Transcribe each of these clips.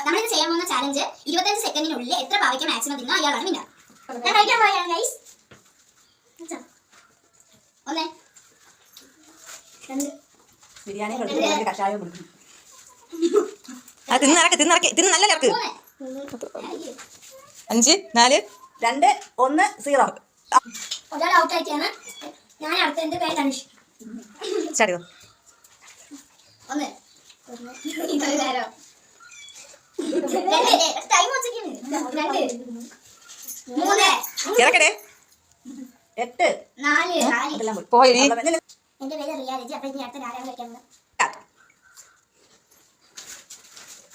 നമ്മളിത് ചെയ്യാൻ പോകുന്ന ചാലഞ്ച് 25 സെക്കൻഡിനുള്ളിൽ എത്ര പാവയ്ക്ക മാക്സിമം തിന്നോ അയാളാണ് വിന്നർ. ഞാൻ കഴിക്കാൻ പോയാണ് ഗൈസ്. 1 2 ബിരിയാണി കഷായം കുടിക്കും. തിന്ന് നല്ല ചേർക്ക്. 5 4 2 1 0. ഒരാൾ ഔട്ട് ആയിട്ടാണ്. ഞാൻ അടുത്ത എന്റെ പേര് ധനുഷ്. സ്റ്റാർട്ട് ചെയ്തോ. 1 ടൈം വെച്ചിരിക്കുന്നു. 2 3 ഇറക്കടേ. 8 4 പോയി. എന്റെ പേര് റിയ രജി. അപ്പൊ ഇനി അടുത്ത ആരാണ് കഴിക്കുന്നത്?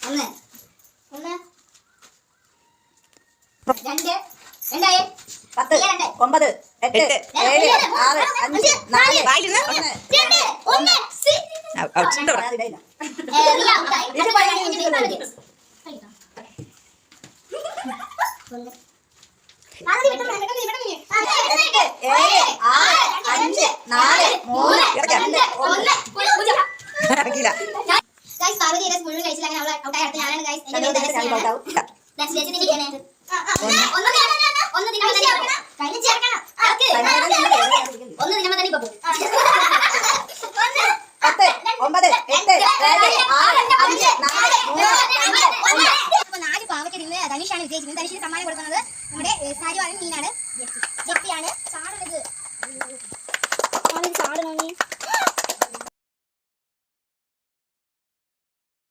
1 1 2 രണ്ടായി 10 9 8 7 6 5 4 വായിലിരുന്ന് 2 1 ഔട്ട്. എന്താ പറയാ? റിയ ഔട്ടായി. ഇറക്കിയില്ല. മുഴുവൻ കഴിച്ചില്ല. അങ്ങനെ അവൾ ഔട്ടായി. അടുത്ത ഞാനാണ് ഗൈസ്. എന്റെ പേര് ഒന്ന് തിന്നുമ്പോ തന്നെ ഇപ്പൊ പോകും. 10 9 8 7 6 5 4 4 പാവയ്ക്ക് തിന്ന് ധനുഷാണ് വിജയിച്ചിരുന്നത്. ധനുഷിന് സമ്മാനം കൊടുക്കുന്നത് നമ്മുടെ സാരിവാളൻ മീനാണ്. ജെപ്പിയാണ്. ചാടരുത്.